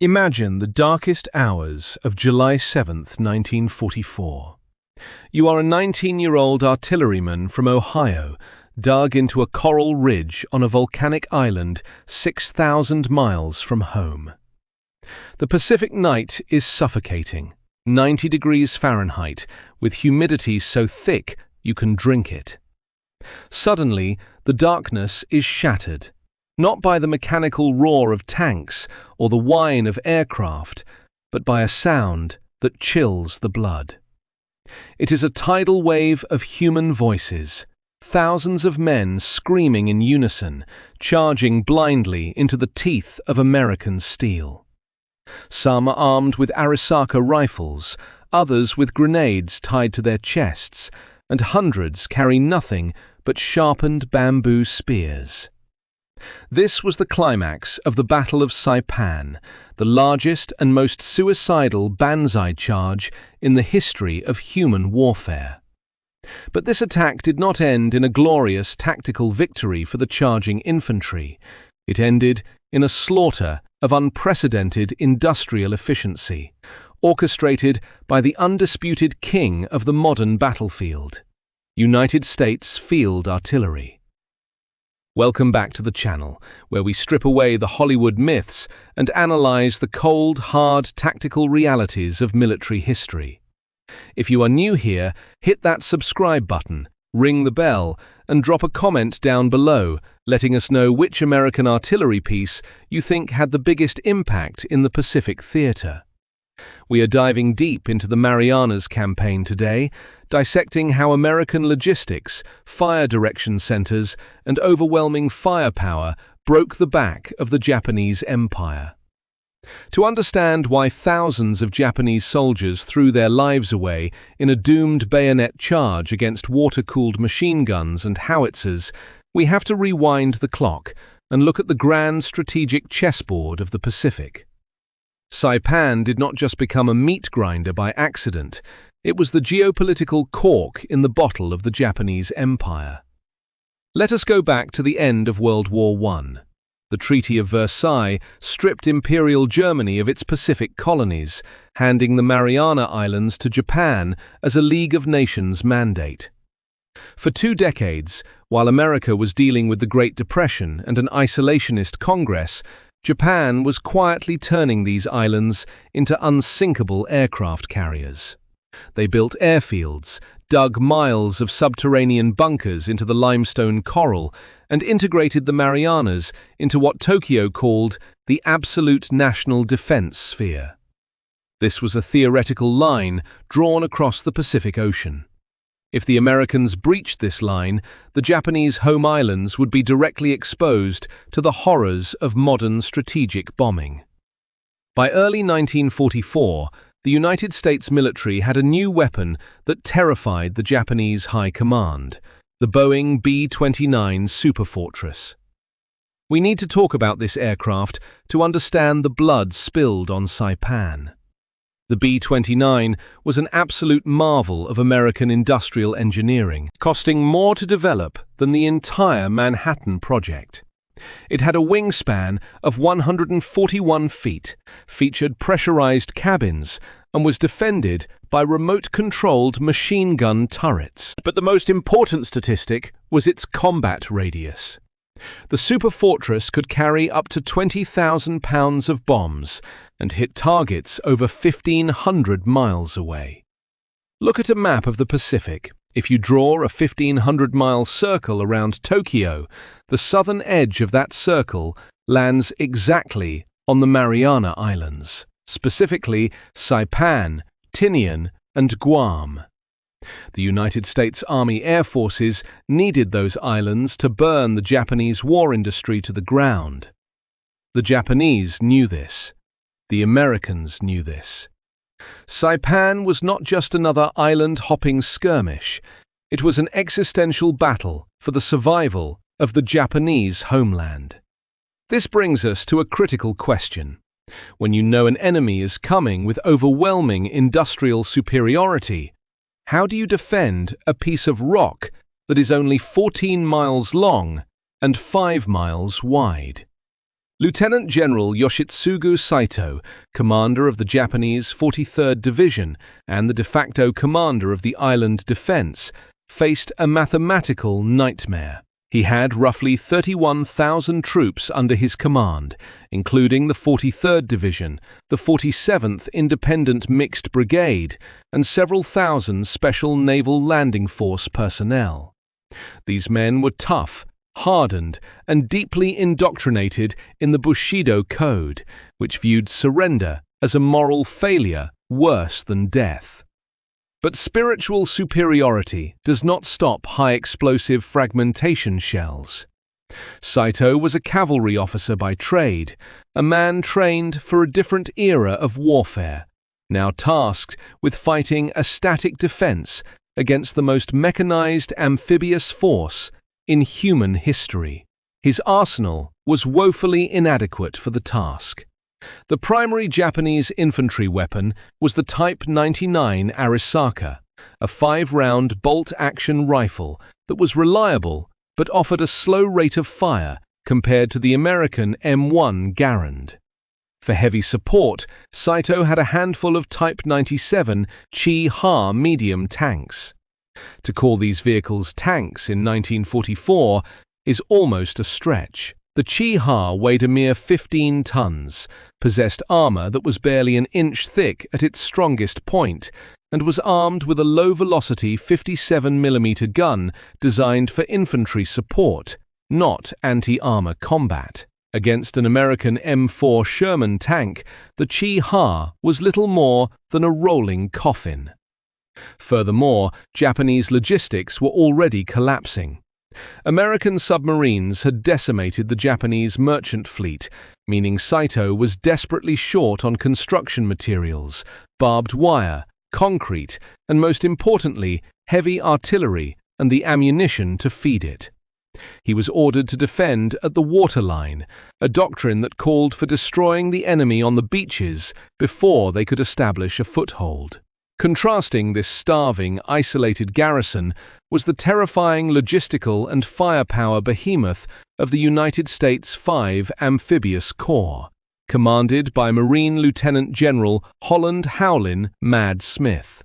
Imagine the darkest hours of July 7th, 1944. You are a 19-year-old artilleryman from Ohio, dug into a coral ridge on a volcanic island 6,000 miles from home. The Pacific night is suffocating, 90 degrees Fahrenheit, with humidity so thick you can drink it. Suddenly, the darkness is shattered, not by the mechanical roar of tanks or the whine of aircraft, but by a sound that chills the blood. It is a tidal wave of human voices, thousands of men screaming in unison, charging blindly into the teeth of American steel. Some are armed with Arisaka rifles, others with grenades tied to their chests, and hundreds carry nothing but sharpened bamboo spears. This was the climax of the Battle of Saipan, the largest and most suicidal Banzai charge in the history of human warfare. But this attack did not end in a glorious tactical victory for the charging infantry. It ended in a slaughter of unprecedented industrial efficiency, orchestrated by the undisputed king of the modern battlefield, United States Field Artillery. Welcome back to the channel, where we strip away the Hollywood myths and analyze the cold, hard, tactical realities of military history. If you are new here, hit that subscribe button, ring the bell, and drop a comment down below, letting us know which American artillery piece you think had the biggest impact in the Pacific theater. We are diving deep into the Marianas Campaign today, dissecting how American logistics, fire direction centers, and overwhelming firepower broke the back of the Japanese Empire. To understand why thousands of Japanese soldiers threw their lives away in a doomed bayonet charge against water-cooled machine guns and howitzers, we have to rewind the clock and look at the grand strategic chessboard of the Pacific. Saipan did not just become a meat grinder by accident, it was the geopolitical cork in the bottle of the Japanese Empire. Let us go back to the end of World War I. The Treaty of Versailles stripped Imperial Germany of its Pacific colonies, handing the Mariana Islands to Japan as a League of Nations mandate. For 2 decades, while America was dealing with the Great Depression and an isolationist Congress, Japan was quietly turning these islands into unsinkable aircraft carriers. They built airfields, dug miles of subterranean bunkers into the limestone coral, and integrated the Marianas into what Tokyo called the absolute national defense sphere. This was a theoretical line drawn across the Pacific Ocean. If the Americans breached this line, the Japanese home islands would be directly exposed to the horrors of modern strategic bombing. By early 1944, the United States military had a new weapon that terrified the Japanese High Command, the Boeing B-29 Superfortress. We need to talk about this aircraft to understand the blood spilled on Saipan. The B-29 was an absolute marvel of American industrial engineering, costing more to develop than the entire Manhattan Project. It had a wingspan of 141 feet, featured pressurized cabins, and was defended by remote-controlled machine gun turrets. But the most important statistic was its combat radius. The Superfortress could carry up to 20,000 pounds of bombs and hit targets over 1,500 miles away. Look at a map of the Pacific. If you draw a 1,500-mile circle around Tokyo, the southern edge of that circle lands exactly on the Mariana Islands, specifically Saipan, Tinian, and Guam. The United States Army Air Forces needed those islands to burn the Japanese war industry to the ground. The Japanese knew this. The Americans knew this. Saipan was not just another island-hopping skirmish. It was an existential battle for the survival of the Japanese homeland. This brings us to a critical question. When you know an enemy is coming with overwhelming industrial superiority, how do you defend a piece of rock that is only 14 miles long and 5 miles wide? Lieutenant General Yoshitsugu Saito, commander of the Japanese 43rd Division and the de facto commander of the island defense, faced a mathematical nightmare. He had roughly 31,000 troops under his command, including the 43rd Division, the 47th Independent Mixed Brigade, and several thousand Special Naval Landing Force personnel. These men were tough, hardened, and deeply indoctrinated in the Bushido Code, which viewed surrender as a moral failure worse than death. But spiritual superiority does not stop high-explosive fragmentation shells. Saito was a cavalry officer by trade, a man trained for a different era of warfare, now tasked with fighting a static defense against the most mechanized amphibious force in human history. His arsenal was woefully inadequate for the task. The primary Japanese infantry weapon was the Type 99 Arisaka, a 5-round bolt-action rifle that was reliable but offered a slow rate of fire compared to the American M1 Garand. For heavy support, Saito had a handful of Type 97 Chi-Ha medium tanks. To call these vehicles tanks in 1944 is almost a stretch. The Chi-Ha weighed a mere 15 tons, possessed armor that was barely an inch thick at its strongest point, and was armed with a low-velocity 57mm gun designed for infantry support, not anti-armor combat. Against an American M4 Sherman tank, the Chi-Ha was little more than a rolling coffin. Furthermore, Japanese logistics were already collapsing. American submarines had decimated the Japanese merchant fleet, meaning Saito was desperately short on construction materials, barbed wire, concrete, and most importantly, heavy artillery and the ammunition to feed it. He was ordered to defend at the waterline, a doctrine that called for destroying the enemy on the beaches before they could establish a foothold. Contrasting this starving, isolated garrison was the terrifying logistical and firepower behemoth of the United States 5 Amphibious Corps, commanded by Marine Lieutenant General Holland Howlin "Mad" Smith.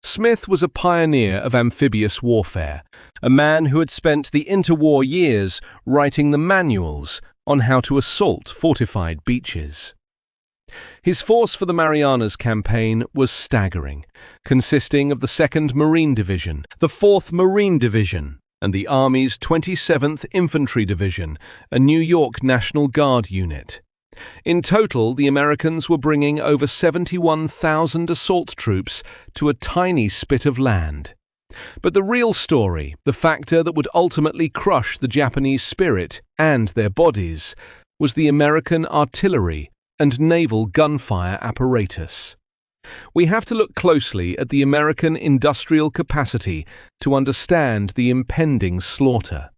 Smith was a pioneer of amphibious warfare, a man who had spent the interwar years writing the manuals on how to assault fortified beaches. His force for the Marianas Campaign was staggering, consisting of the 2nd Marine Division, the 4th Marine Division, and the Army's 27th Infantry Division, a New York National Guard unit. In total, the Americans were bringing over 71,000 assault troops to a tiny spit of land. But the real story, the factor that would ultimately crush the Japanese spirit and their bodies, was the American artillery and naval gunfire apparatus. We have to look closely at the American industrial capacity to understand the impending slaughter.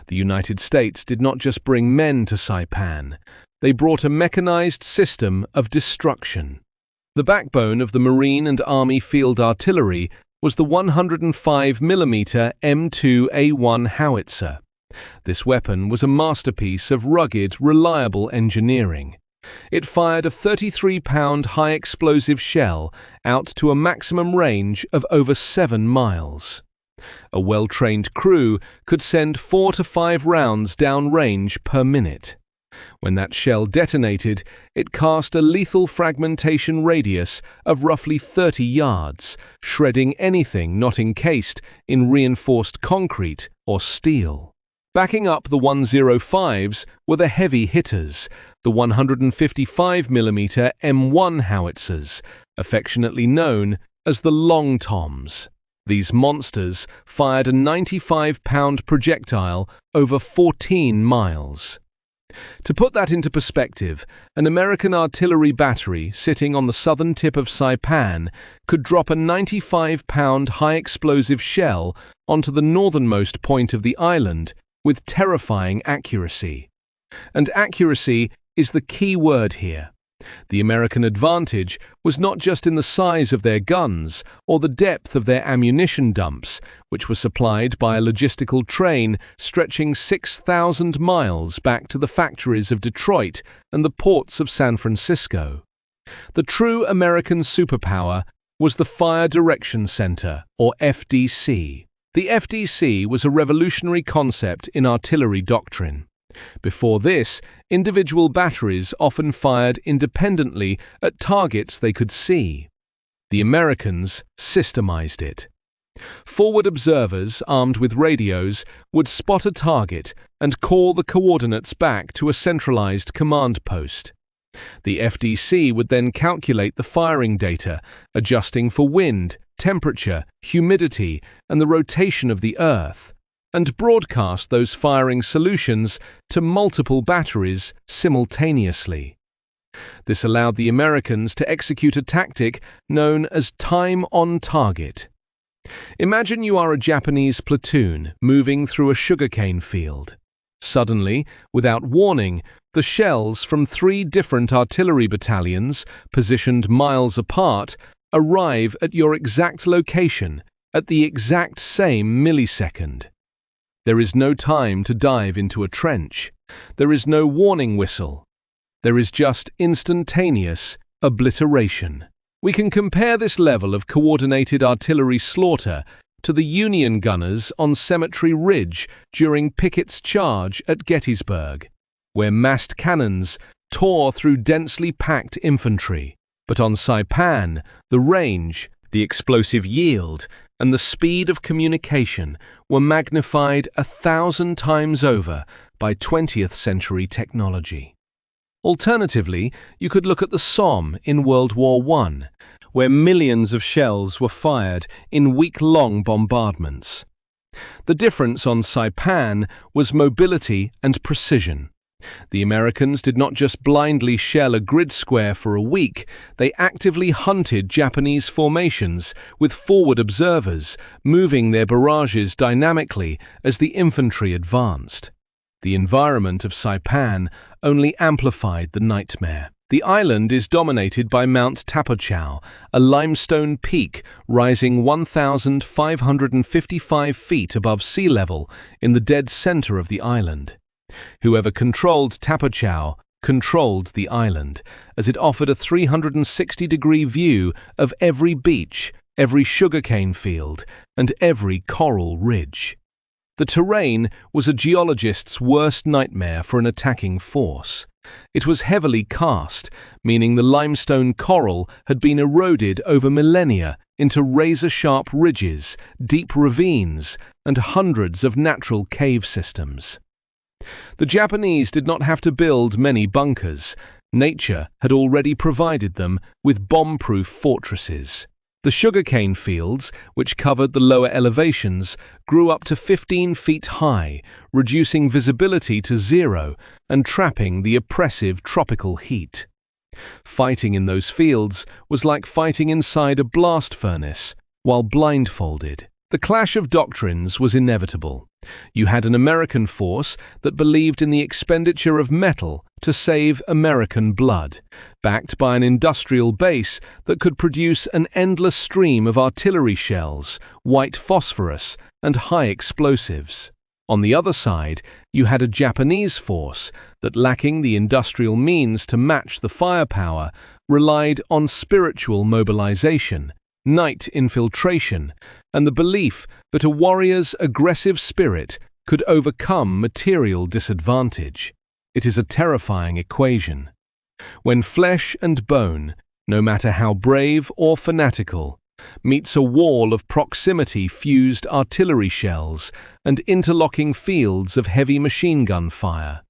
The United States did not just bring men to Saipan, they brought a mechanized system of destruction. The backbone of the Marine and Army field artillery was the 105mm M2A1 howitzer. This weapon was a masterpiece of rugged, reliable engineering. It fired a 33-pound high-explosive shell out to a maximum range of over 7 miles. A well-trained crew could send 4 to 5 rounds downrange per minute. When that shell detonated, it cast a lethal fragmentation radius of roughly 30 yards, shredding anything not encased in reinforced concrete or steel. Backing up the 105s were the heavy hitters, the 155mm M1 howitzers, affectionately known as the Long Toms. These monsters fired a 95-pound projectile over 14 miles. To put that into perspective, an American artillery battery sitting on the southern tip of Saipan could drop a 95-pound high-explosive shell onto the northernmost point of the island with terrifying accuracy. And accuracy is the key word here. The American advantage was not just in the size of their guns or the depth of their ammunition dumps, which were supplied by a logistical train stretching 6,000 miles back to the factories of Detroit and the ports of San Francisco. The true American superpower was the Fire Direction Center, or FDC. The FDC was a revolutionary concept in artillery doctrine. Before this, individual batteries often fired independently at targets they could see. The Americans systemized it. Forward observers, armed with radios, would spot a target and call the coordinates back to a centralized command post. The FDC would then calculate the firing data, adjusting for wind, temperature, humidity, and the rotation of the Earth, and broadcast those firing solutions to multiple batteries simultaneously. This allowed the Americans to execute a tactic known as time on target. Imagine you are a Japanese platoon moving through a sugarcane field. Suddenly, without warning, the shells from 3 different artillery battalions, positioned miles apart, arrive at your exact location at the exact same millisecond. There is no time to dive into a trench. There is no warning whistle. There is just instantaneous obliteration. We can compare this level of coordinated artillery slaughter to the Union gunners on Cemetery Ridge during Pickett's charge at Gettysburg, where massed cannons tore through densely packed infantry. But on Saipan, the range, the explosive yield, and the speed of communication were magnified 1,000 times over by 20th century technology. Alternatively, you could look at the Somme in World War I, where millions of shells were fired in week-long bombardments. The difference on Saipan was mobility and precision. The Americans did not just blindly shell a grid square for a week, they actively hunted Japanese formations with forward observers, moving their barrages dynamically as the infantry advanced. The environment of Saipan only amplified the nightmare. The island is dominated by Mount Tapochau, a limestone peak rising 1,555 feet above sea level in the dead center of the island. Whoever controlled Tapochau controlled the island, as it offered a 360-degree view of every beach, every sugarcane field, and every coral ridge. The terrain was a geologist's worst nightmare for an attacking force. It was heavily karst, meaning the limestone coral had been eroded over millennia into razor-sharp ridges, deep ravines, and hundreds of natural cave systems. The Japanese did not have to build many bunkers. Nature had already provided them with bomb-proof fortresses. The sugarcane fields, which covered the lower elevations, grew up to 15 feet high, reducing visibility to 0 and trapping the oppressive tropical heat. Fighting in those fields was like fighting inside a blast furnace, while blindfolded. The clash of doctrines was inevitable. You had an American force that believed in the expenditure of metal to save American blood, backed by an industrial base that could produce an endless stream of artillery shells, white phosphorus, and high explosives. On the other side, you had a Japanese force that, lacking the industrial means to match the firepower, relied on spiritual mobilization, night infiltration, and the belief that a warrior's aggressive spirit could overcome material disadvantage. It is a terrifying equation. When flesh and bone, no matter how brave or fanatical, meets a wall of proximity-fused artillery shells and interlocking fields of heavy machine gun fire,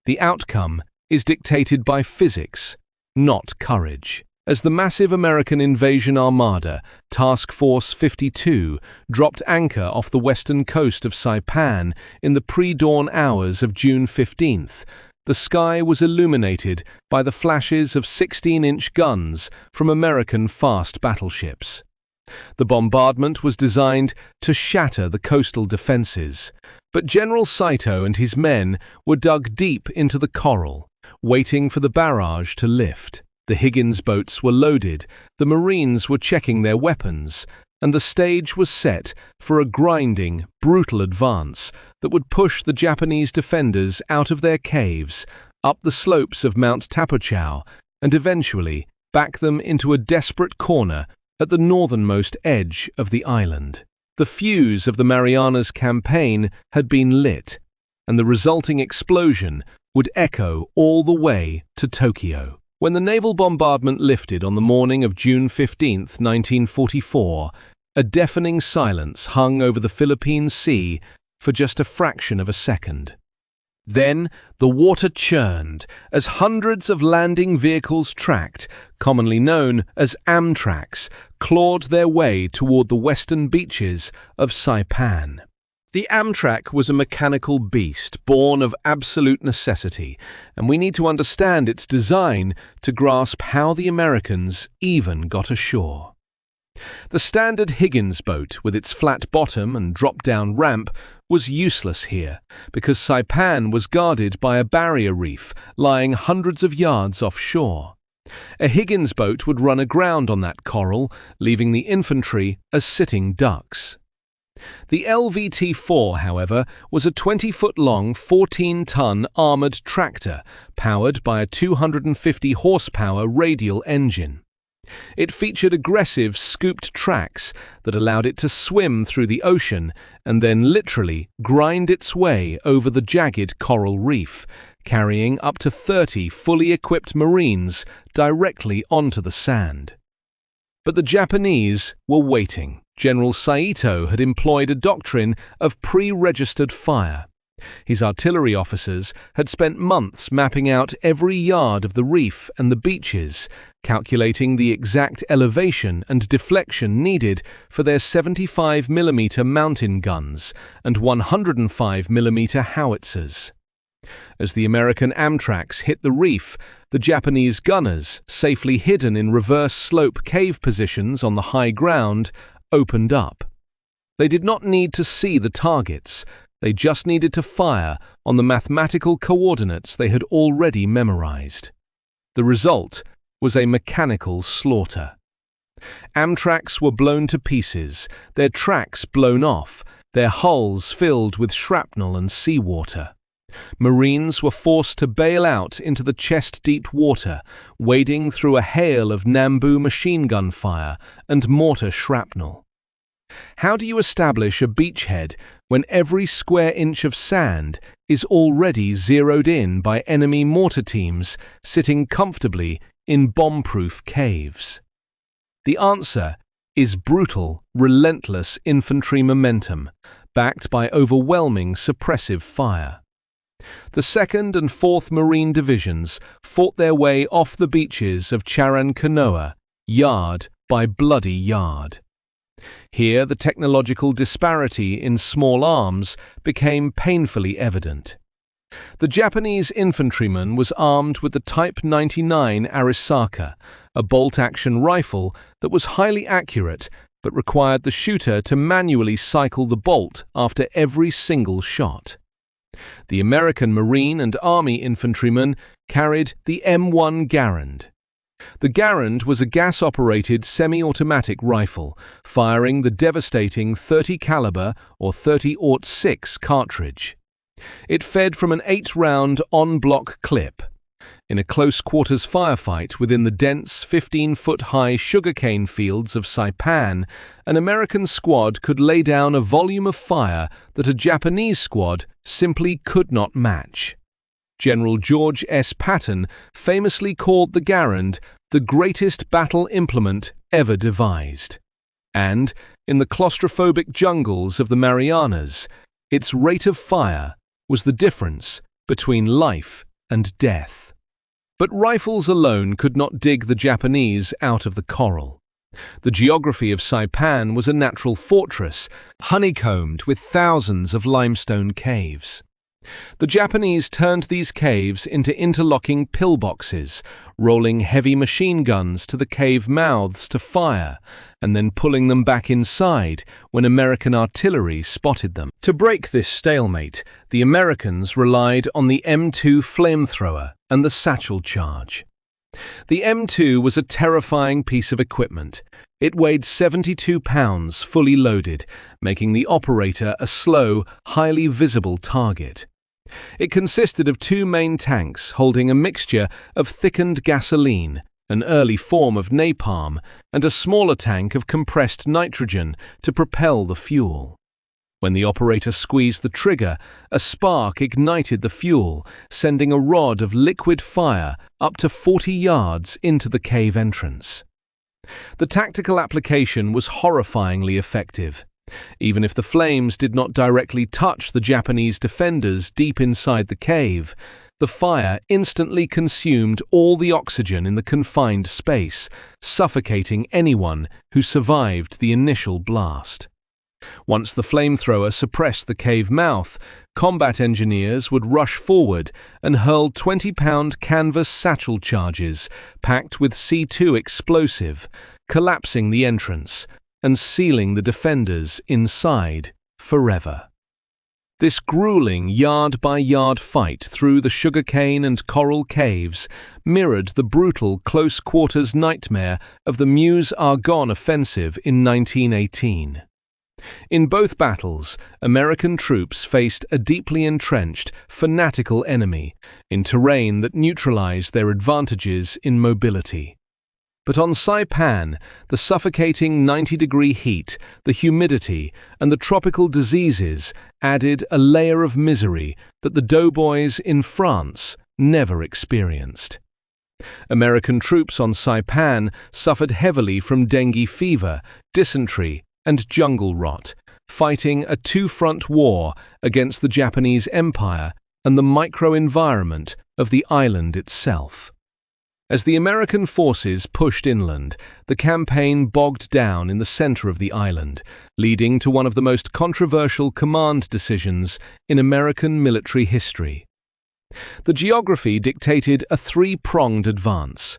the outcome is dictated by physics, not courage. As the massive American invasion armada, Task Force 52, dropped anchor off the western coast of Saipan in the pre-dawn hours of June 15th, the sky was illuminated by the flashes of 16-inch guns from American fast battleships. The bombardment was designed to shatter the coastal defenses, but General Saito and his men were dug deep into the coral, waiting for the barrage to lift. The Higgins boats were loaded, the Marines were checking their weapons, and the stage was set for a grinding, brutal advance that would push the Japanese defenders out of their caves, up the slopes of Mount Tapachau, and eventually back them into a desperate corner at the northernmost edge of the island. The fuse of the Marianas campaign had been lit, and the resulting explosion would echo all the way to Tokyo. When the naval bombardment lifted on the morning of June 15, 1944, a deafening silence hung over the Philippine Sea for just a fraction of a second. Then the water churned as hundreds of landing vehicles tracked, commonly known as Amtraks, clawed their way toward the western beaches of Saipan. The Amtrak was a mechanical beast born of absolute necessity, and we need to understand its design to grasp how the Americans even got ashore. The standard Higgins boat, with its flat bottom and drop-down ramp, was useless here because Saipan was guarded by a barrier reef lying hundreds of yards offshore. A Higgins boat would run aground on that coral, leaving the infantry as sitting ducks. The LVT-4, however, was a 20-foot-long, 14-ton armoured tractor powered by a 250-horsepower radial engine. It featured aggressive, scooped tracks that allowed it to swim through the ocean and then literally grind its way over the jagged coral reef, carrying up to 30 fully equipped Marines directly onto the sand. But the Japanese were waiting. General Saito had employed a doctrine of pre-registered fire. His artillery officers had spent months mapping out every yard of the reef and the beaches, calculating the exact elevation and deflection needed for their 75mm mountain guns and 105mm howitzers. As the American Amtraks hit the reef, the Japanese gunners, safely hidden in reverse slope cave positions on the high ground, opened up. They did not need to see the targets. They just needed to fire on the mathematical coordinates they had already memorized. The result was a mechanical slaughter. Amtraks were blown to pieces, their tracks blown off, their hulls filled with shrapnel and seawater. Marines were forced to bail out into the chest-deep water, wading through a hail of Nambu machine gun fire and mortar shrapnel. How do you establish a beachhead when every square inch of sand is already zeroed in by enemy mortar teams sitting comfortably in bomb-proof caves? The answer is brutal, relentless infantry momentum, backed by overwhelming suppressive fire. The 2nd and 4th Marine Divisions fought their way off the beaches of Charankanoa, yard by bloody yard. Here the technological disparity in small arms became painfully evident. The Japanese infantryman was armed with the Type 99 Arisaka, a bolt-action rifle that was highly accurate but required the shooter to manually cycle the bolt after every single shot. The American Marine and Army infantrymen carried the M1 Garand. The Garand was a gas-operated semi-automatic rifle, firing the devastating 30 caliber or 30-06 cartridge. It fed from an 8-round on-block clip. In a close-quarters firefight within the dense 15-foot-high sugarcane fields of Saipan, an American squad could lay down a volume of fire that a Japanese squad simply could not match. General George S. Patton famously called the Garand the greatest battle implement ever devised. And, in the claustrophobic jungles of the Marianas, its rate of fire was the difference between life and death. But rifles alone could not dig the Japanese out of the coral. The geography of Saipan was a natural fortress, honeycombed with thousands of limestone caves. The Japanese turned these caves into interlocking pillboxes, rolling heavy machine guns to the cave mouths to fire, and then pulling them back inside when American artillery spotted them. To break this stalemate, the Americans relied on the M2 flamethrower and the satchel charge. The M2 was a terrifying piece of equipment. It weighed 72 pounds fully loaded, making the operator a slow, highly visible target. It consisted of two main tanks holding a mixture of thickened gasoline, an early form of napalm, and a smaller tank of compressed nitrogen to propel the fuel. When the operator squeezed the trigger, a spark ignited the fuel, sending a rod of liquid fire up to 40 yards into the cave entrance. The tactical application was horrifyingly effective. Even if the flames did not directly touch the Japanese defenders deep inside the cave, the fire instantly consumed all the oxygen in the confined space, suffocating anyone who survived the initial blast. Once the flamethrower suppressed the cave mouth, combat engineers would rush forward and hurl 20-pound canvas satchel charges packed with C2 explosive, collapsing the entrance and sealing the defenders inside forever. This grueling yard-by-yard fight through the sugarcane and coral caves mirrored the brutal close-quarters nightmare of the Meuse-Argonne offensive in 1918. In both battles, American troops faced a deeply entrenched, fanatical enemy in terrain that neutralized their advantages in mobility. But on Saipan, the suffocating 90-degree heat, the humidity, and the tropical diseases added a layer of misery that the doughboys in France never experienced. American troops on Saipan suffered heavily from dengue fever, dysentery, and jungle rot, fighting a two-front war against the Japanese Empire and the microenvironment of the island itself. As the American forces pushed inland, the campaign bogged down in the center of the island, leading to one of the most controversial command decisions in American military history. The geography dictated a three-pronged advance.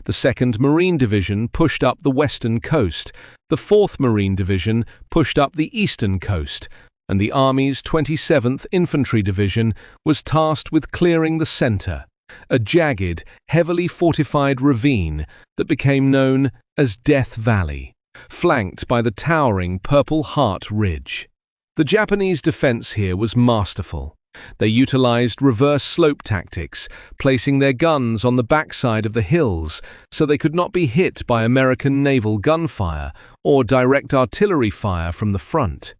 The 2nd Marine Division pushed up the western coast, the 4th Marine Division pushed up the eastern coast, and the Army's 27th Infantry Division was tasked with clearing the center, a jagged, heavily fortified ravine that became known as Death Valley, flanked by the towering Purple Heart Ridge. The Japanese defense here was masterful. They utilized reverse slope tactics, placing their guns on the backside of the hills so they could not be hit by American naval gunfire or direct artillery fire from the front.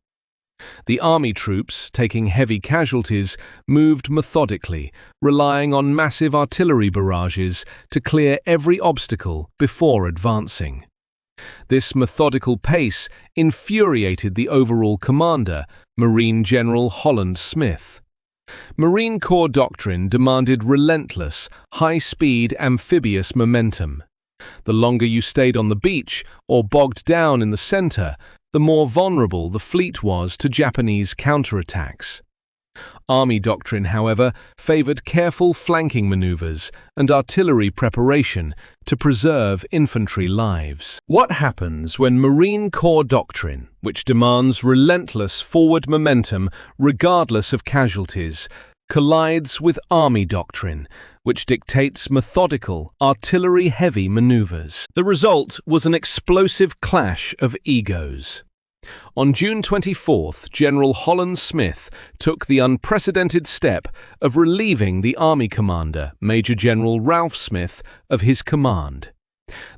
The Army troops, taking heavy casualties, moved methodically, relying on massive artillery barrages to clear every obstacle before advancing. This methodical pace infuriated the overall commander, Marine General Holland Smith. Marine Corps doctrine demanded relentless, high-speed amphibious momentum. The longer you stayed on the beach or bogged down in the center, the more vulnerable the fleet was to Japanese counterattacks. Army doctrine, however, favored careful flanking maneuvers and artillery preparation to preserve infantry lives. What happens when Marine Corps doctrine, which demands relentless forward momentum regardless of casualties, collides with Army doctrine, which dictates methodical, artillery-heavy maneuvers? The result was an explosive clash of egos. On June 24th, General Holland Smith took the unprecedented step of relieving the Army commander, Major General Ralph Smith, of his command.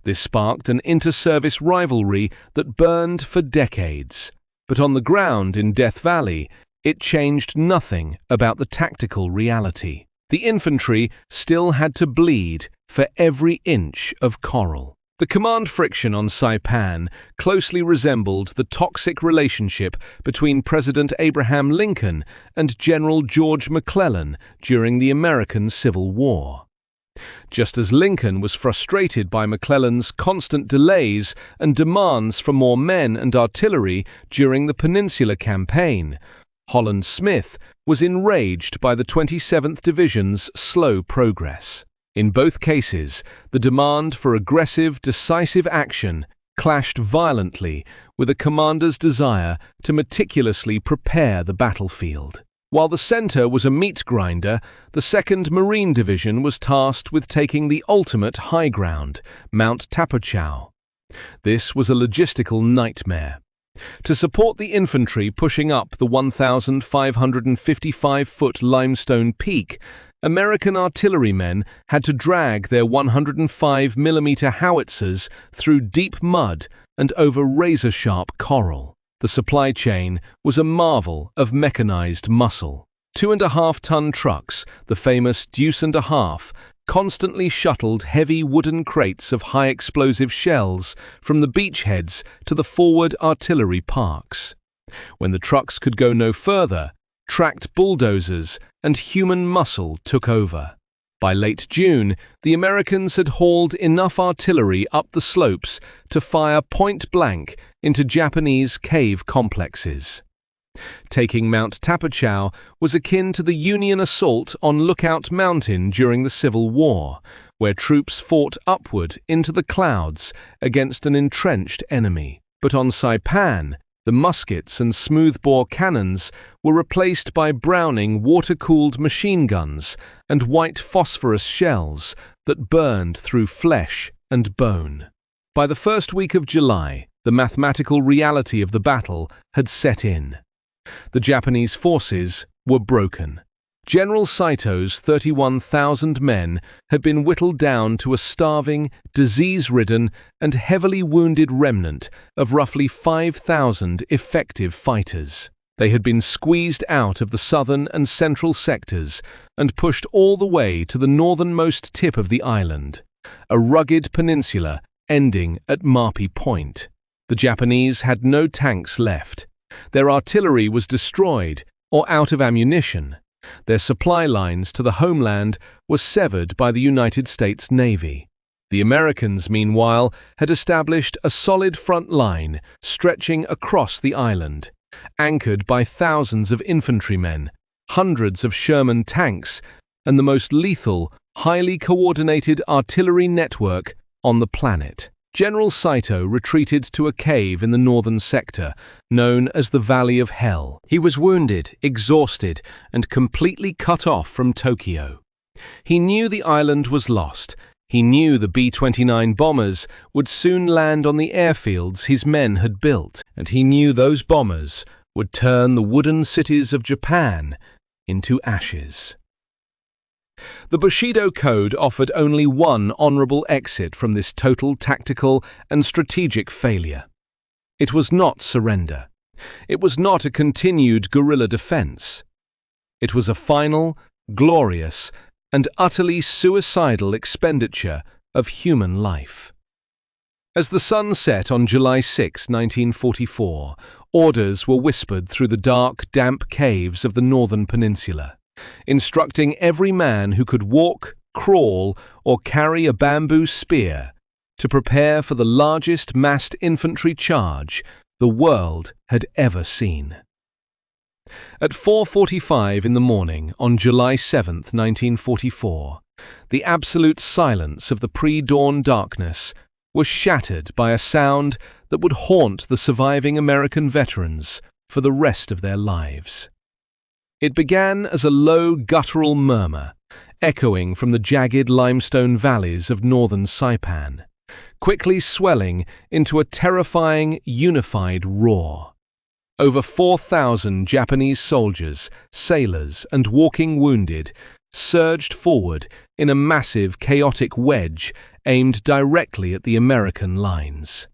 This sparked an inter-service rivalry that burned for decades. But on the ground in Death Valley, it changed nothing about the tactical reality. The infantry still had to bleed for every inch of coral. The command friction on Saipan closely resembled the toxic relationship between President Abraham Lincoln and General George McClellan during the American Civil War. Just as Lincoln was frustrated by McClellan's constant delays and demands for more men and artillery during the Peninsula Campaign, Holland Smith was enraged by the 27th Division's slow progress. In both cases, the demand for aggressive, decisive action clashed violently with a commander's desire to meticulously prepare the battlefield. While the center was a meat grinder, the 2nd Marine Division was tasked with taking the ultimate high ground, Mount Tapachau. This was a logistical nightmare. To support the infantry pushing up the 1,555-foot limestone peak, American artillerymen had to drag their 105mm howitzers through deep mud and over razor-sharp coral. The supply chain was a marvel of mechanized muscle. 2.5-ton trucks, the famous Deuce and a Half, constantly shuttled heavy wooden crates of high-explosive shells from the beachheads to the forward artillery parks. When the trucks could go no further, tracked bulldozers and human muscle took over. By late June, the Americans had hauled enough artillery up the slopes to fire point-blank into Japanese cave complexes. Taking Mount Tapachau was akin to the Union assault on Lookout Mountain during the Civil War, where troops fought upward into the clouds against an entrenched enemy. But on Saipan, the muskets and smoothbore cannons were replaced by Browning water-cooled machine guns and white phosphorus shells that burned through flesh and bone. By the first week of July, the mathematical reality of the battle had set in. The Japanese forces were broken. General Saito's 31,000 men had been whittled down to a starving, disease-ridden, and heavily wounded remnant of roughly 5,000 effective fighters. They had been squeezed out of the southern and central sectors and pushed all the way to the northernmost tip of the island, a rugged peninsula ending at Marpi Point. The Japanese had no tanks left. Their artillery was destroyed or out of ammunition. Their supply lines to the homeland were severed by the United States Navy. The Americans, meanwhile, had established a solid front line stretching across the island, anchored by thousands of infantrymen, hundreds of Sherman tanks, and the most lethal, highly coordinated artillery network on the planet. General Saito retreated to a cave in the northern sector, known as the Valley of Hell. He was wounded, exhausted, and completely cut off from Tokyo. He knew the island was lost. He knew the B-29 bombers would soon land on the airfields his men had built, and he knew those bombers would turn the wooden cities of Japan into ashes. The Bushido Code offered only one honorable exit from this total tactical and strategic failure. It was not surrender. It was not a continued guerrilla defense. It was a final, glorious, and utterly suicidal expenditure of human life. As the sun set on July 6, 1944, orders were whispered through the dark, damp caves of the northern peninsula, instructing every man who could walk, crawl, or carry a bamboo spear to prepare for the largest massed infantry charge the world had ever seen. At 4:45 in the morning on July 7, 1944, the absolute silence of the pre-dawn darkness was shattered by a sound that would haunt the surviving American veterans for the rest of their lives. It began as a low guttural murmur, echoing from the jagged limestone valleys of northern Saipan, quickly swelling into a terrifying, unified roar. Over 4,000 Japanese soldiers, sailors, and walking wounded surged forward in a massive, chaotic wedge aimed directly at the American lines.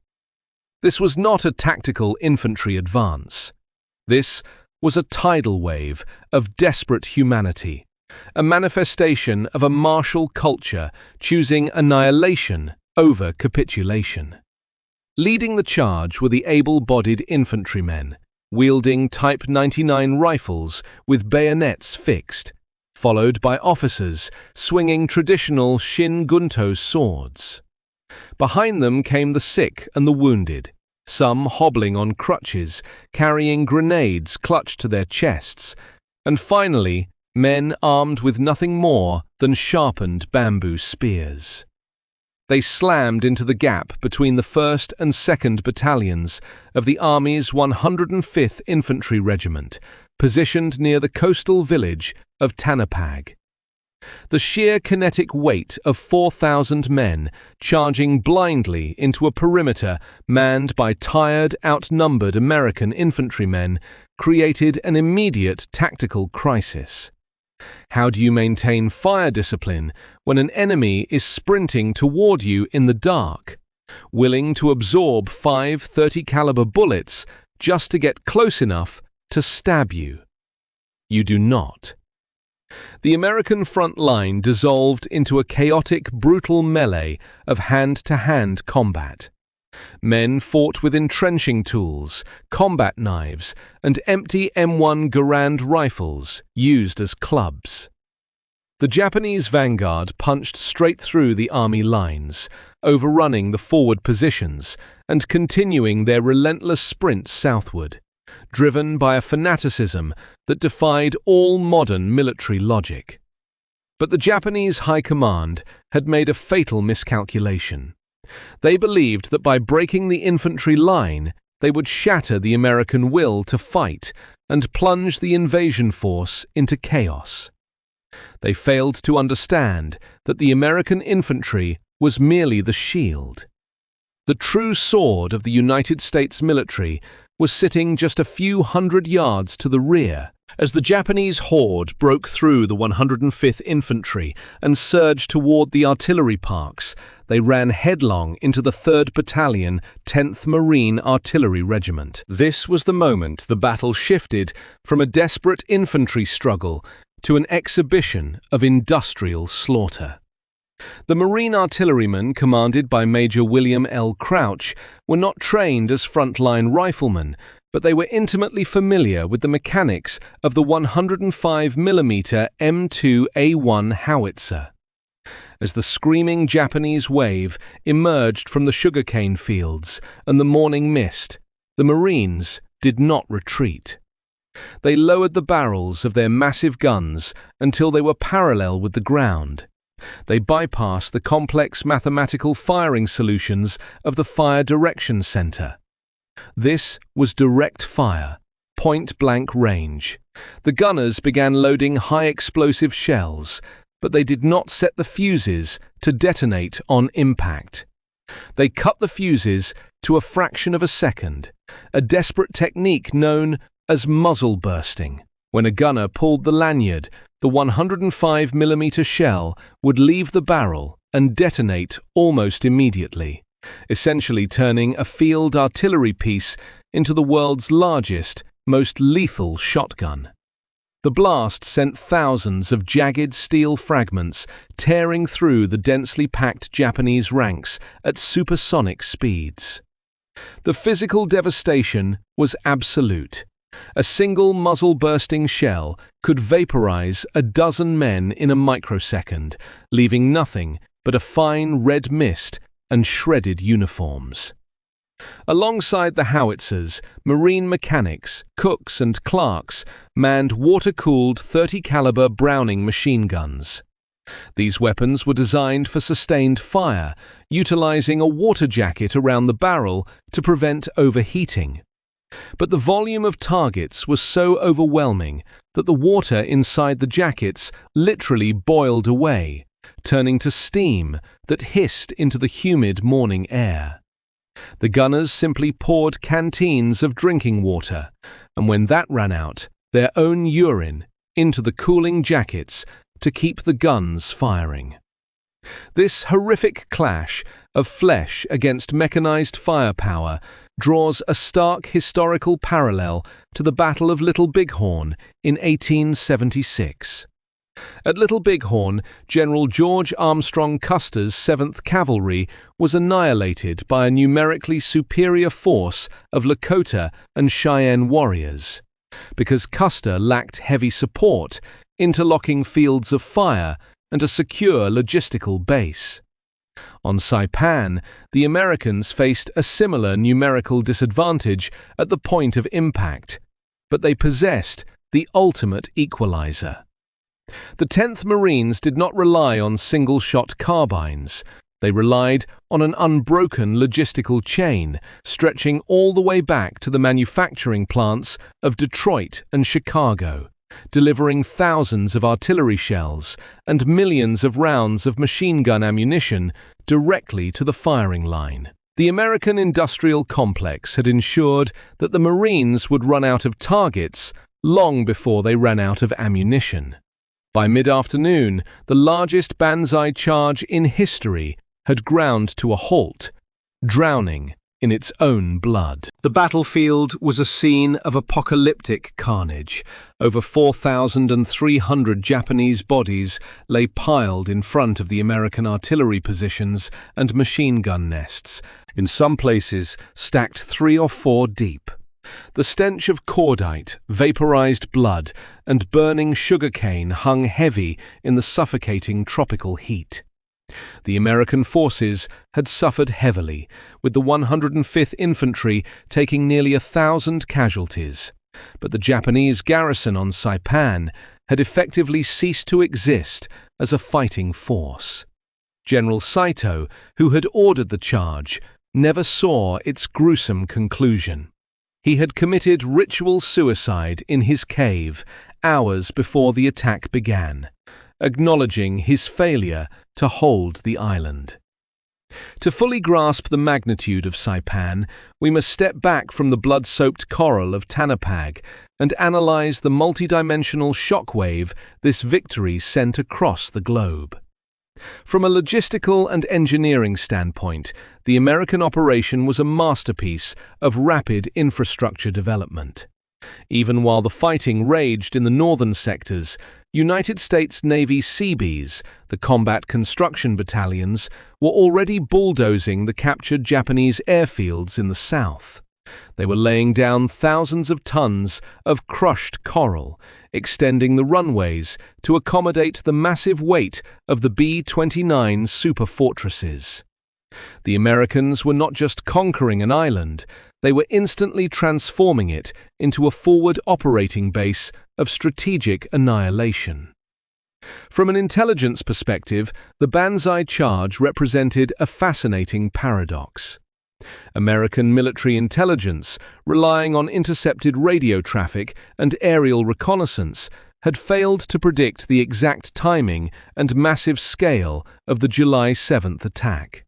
This was not a tactical infantry advance. This was a tidal wave of desperate humanity, a manifestation of a martial culture choosing annihilation over capitulation. Leading the charge were the able-bodied infantrymen, wielding Type 99 rifles with bayonets fixed, followed by officers swinging traditional Shin-Gunto swords. Behind them came the sick and the wounded, some hobbling on crutches, carrying grenades clutched to their chests, and finally, men armed with nothing more than sharpened bamboo spears. They slammed into the gap between the 1st and 2nd Battalions of the Army's 105th Infantry Regiment, positioned near the coastal village of Tanapag. The sheer kinetic weight of 4,000 men charging blindly into a perimeter manned by tired, outnumbered American infantrymen created an immediate tactical crisis. How do you maintain fire discipline when an enemy is sprinting toward you in the dark, willing to absorb 5 .30-caliber bullets just to get close enough to stab you? You do not. The American front line dissolved into a chaotic, brutal melee of hand-to-hand combat. Men fought with entrenching tools, combat knives, and empty M1 Garand rifles used as clubs. The Japanese vanguard punched straight through the army lines, overrunning the forward positions and continuing their relentless sprint southward, driven by a fanaticism that defied all modern military logic. But the Japanese High Command had made a fatal miscalculation. They believed that by breaking the infantry line, they would shatter the American will to fight and plunge the invasion force into chaos. They failed to understand that the American infantry was merely the shield. The true sword of the United States military was sitting just a few hundred yards to the rear. As the Japanese horde broke through the 105th Infantry and surged toward the artillery parks, they ran headlong into the 3rd Battalion, 10th Marine Artillery Regiment. This was the moment the battle shifted from a desperate infantry struggle to an exhibition of industrial slaughter. The Marine artillerymen, commanded by Major William L. Crouch, were not trained as frontline riflemen, but they were intimately familiar with the mechanics of the 105mm M2A1 howitzer. As the screaming Japanese wave emerged from the sugarcane fields and the morning mist, the Marines did not retreat. They lowered the barrels of their massive guns until they were parallel with the ground. They bypassed the complex mathematical firing solutions of the Fire Direction Center. This was direct fire, point-blank range. The gunners began loading high-explosive shells, but they did not set the fuses to detonate on impact. They cut the fuses to a fraction of a second, a desperate technique known as muzzle bursting. When a gunner pulled the lanyard, the 105mm shell would leave the barrel and detonate almost immediately, essentially turning a field artillery piece into the world's largest, most lethal shotgun. The blast sent thousands of jagged steel fragments tearing through the densely packed Japanese ranks at supersonic speeds. The physical devastation was absolute. A single muzzle-bursting shell could vaporize a dozen men in a microsecond, leaving nothing but a fine red mist and shredded uniforms. Alongside the howitzers, Marine mechanics, cooks and clerks manned water-cooled 30-caliber Browning machine guns. These weapons were designed for sustained fire, utilizing a water jacket around the barrel to prevent overheating. But the volume of targets was so overwhelming that the water inside the jackets literally boiled away, turning to steam that hissed into the humid morning air. The gunners simply poured canteens of drinking water, and when that ran out, their own urine into the cooling jackets to keep the guns firing. This horrific clash of flesh against mechanized firepower draws a stark historical parallel to the Battle of Little Bighorn in 1876. At Little Bighorn, General George Armstrong Custer's 7th Cavalry was annihilated by a numerically superior force of Lakota and Cheyenne warriors. Because Custer lacked heavy support, interlocking fields of fire, and a secure logistical base. On Saipan, the Americans faced a similar numerical disadvantage at the point of impact, but they possessed the ultimate equalizer. The 10th Marines did not rely on single-shot carbines. They relied on an unbroken logistical chain stretching all the way back to the manufacturing plants of Detroit and Chicago, delivering thousands of artillery shells and millions of rounds of machine gun ammunition directly to the firing line. The American industrial complex had ensured that the Marines would run out of targets long before they ran out of ammunition. By mid-afternoon, the largest Banzai charge in history had ground to a halt, drowning in its own blood. The battlefield was a scene of apocalyptic carnage. Over 4,300 Japanese bodies lay piled in front of the American artillery positions and machine gun nests, in some places stacked 3 or 4 deep. The stench of cordite, vaporized blood, and burning sugarcane hung heavy in the suffocating tropical heat. The American forces had suffered heavily, with the 105th Infantry taking nearly 1,000 casualties, but the Japanese garrison on Saipan had effectively ceased to exist as a fighting force. General Saito, who had ordered the charge, never saw its gruesome conclusion. He had committed ritual suicide in his cave hours before the attack began, acknowledging his failure to hold the island. To fully grasp the magnitude of Saipan, we must step back from the blood-soaked coral of Tanapag and analyze the multidimensional shockwave this victory sent across the globe. From a logistical and engineering standpoint, the American operation was a masterpiece of rapid infrastructure development. Even while the fighting raged in the northern sectors, United States Navy Seabees, the combat construction battalions, were already bulldozing the captured Japanese airfields in the south. They were laying down thousands of tons of crushed coral, extending the runways to accommodate the massive weight of the B-29 superfortresses. The Americans were not just conquering an island, they were instantly transforming it into a forward operating base of strategic annihilation. From an intelligence perspective, the Banzai charge represented a fascinating paradox. American military intelligence, relying on intercepted radio traffic and aerial reconnaissance, had failed to predict the exact timing and massive scale of the July 7th attack.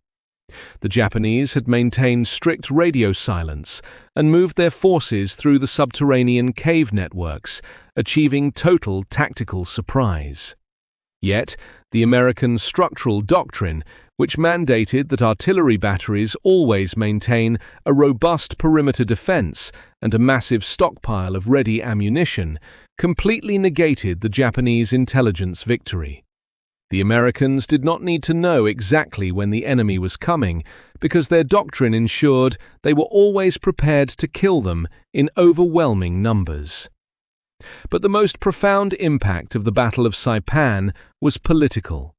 The Japanese had maintained strict radio silence and moved their forces through the subterranean cave networks, achieving total tactical surprise. Yet, the American structural doctrine, which mandated that artillery batteries always maintain a robust perimeter defense and a massive stockpile of ready ammunition, completely negated the Japanese intelligence victory. The Americans did not need to know exactly when the enemy was coming, because their doctrine ensured they were always prepared to kill them in overwhelming numbers. But the most profound impact of the Battle of Saipan was political.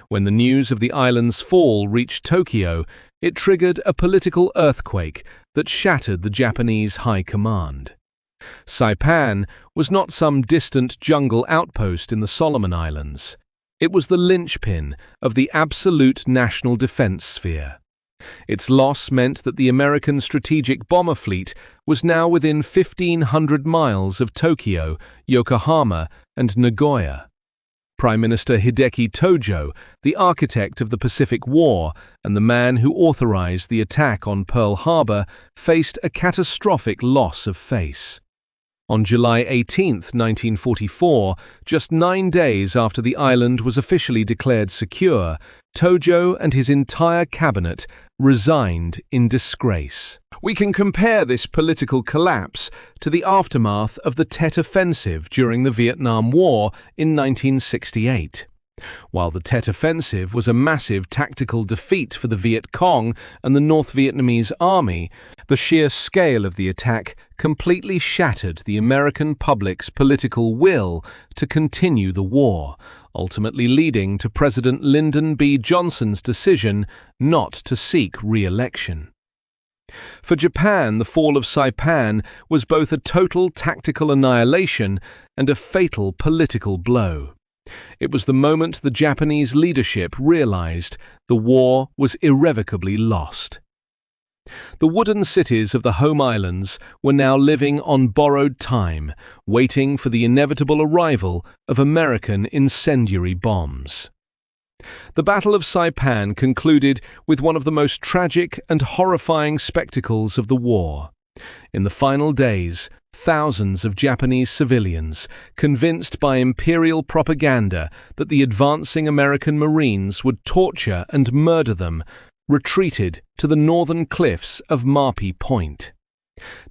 When the news of the island's fall reached Tokyo, it triggered a political earthquake that shattered the Japanese high command. Saipan was not some distant jungle outpost in the Solomon Islands. It was the linchpin of the absolute national defense sphere. Its loss meant that the American strategic bomber fleet was now within 1,500 miles of Tokyo, Yokohama, and Nagoya. Prime Minister Hideki Tojo, the architect of the Pacific War and the man who authorized the attack on Pearl Harbor, faced a catastrophic loss of face. On July 18, 1944, just 9 days after the island was officially declared secure, Tojo and his entire cabinet resigned in disgrace. We can compare this political collapse to the aftermath of the Tet Offensive during the Vietnam War in 1968. While the Tet Offensive was a massive tactical defeat for the Viet Cong and the North Vietnamese army, the sheer scale of the attack completely shattered the American public's political will to continue the war, ultimately leading to President Lyndon B. Johnson's decision not to seek re-election. For Japan, the fall of Saipan was both a total tactical annihilation and a fatal political blow. It was the moment the Japanese leadership realized the war was irrevocably lost. The wooden cities of the home islands were now living on borrowed time, waiting for the inevitable arrival of American incendiary bombs. The Battle of Saipan concluded with one of the most tragic and horrifying spectacles of the war. In the final days, thousands of Japanese civilians, convinced by imperial propaganda that the advancing American Marines would torture and murder them, retreated to the northern cliffs of Marpi Point.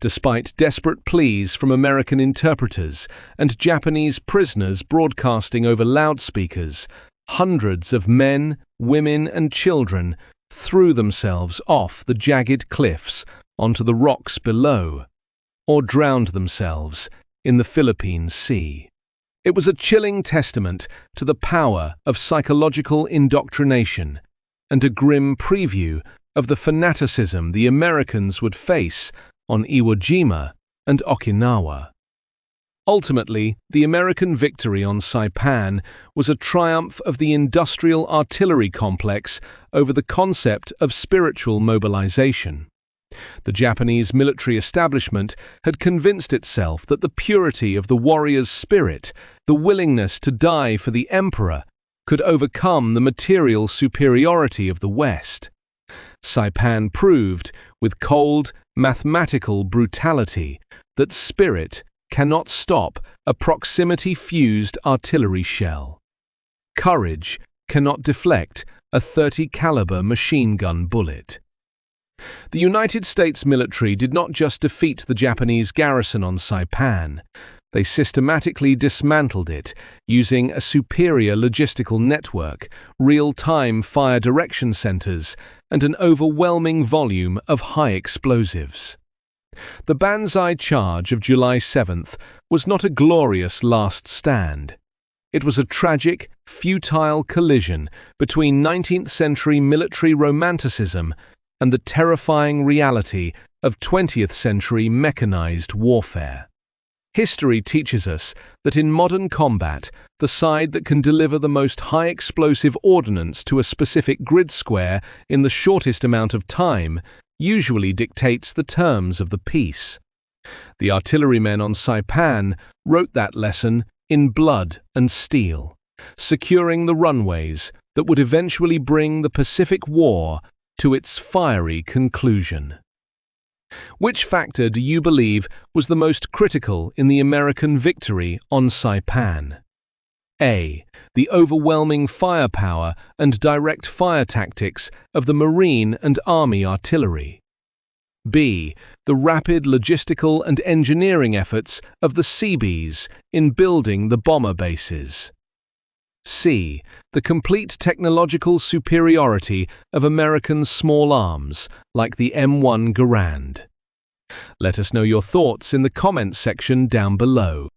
Despite desperate pleas from American interpreters and Japanese prisoners broadcasting over loudspeakers, hundreds of men, women, and children threw themselves off the jagged cliffs onto the rocks below, or drowned themselves in the Philippine Sea. It was a chilling testament to the power of psychological indoctrination and a grim preview of the fanaticism the Americans would face on Iwo Jima and Okinawa. Ultimately, the American victory on Saipan was a triumph of the industrial artillery complex over the concept of spiritual mobilization. The Japanese military establishment had convinced itself that the purity of the warrior's spirit, the willingness to die for the emperor, could overcome the material superiority of the West. Saipan proved, with cold, mathematical brutality, that spirit cannot stop a proximity-fused artillery shell. Courage cannot deflect a .30 caliber machine gun bullet. The United States military did not just defeat the Japanese garrison on Saipan. They systematically dismantled it using a superior logistical network, real-time fire direction centers, and an overwhelming volume of high explosives. The Banzai charge of July 7th was not a glorious last stand. It was a tragic, futile collision between 19th-century military romanticism and the terrifying reality of 20th-century mechanized warfare. History teaches us that in modern combat, the side that can deliver the most high-explosive ordnance to a specific grid square in the shortest amount of time usually dictates the terms of the peace. The artillerymen on Saipan wrote that lesson in blood and steel, securing the runways that would eventually bring the Pacific War to its fiery conclusion. Which factor do you believe was the most critical in the American victory on Saipan? A. The overwhelming firepower and direct fire tactics of the Marine and Army artillery. B. The rapid logistical and engineering efforts of the Seabees in building the bomber bases. C. The complete technological superiority of American small arms, like the M1 Garand. Let us know your thoughts in the comments section down below.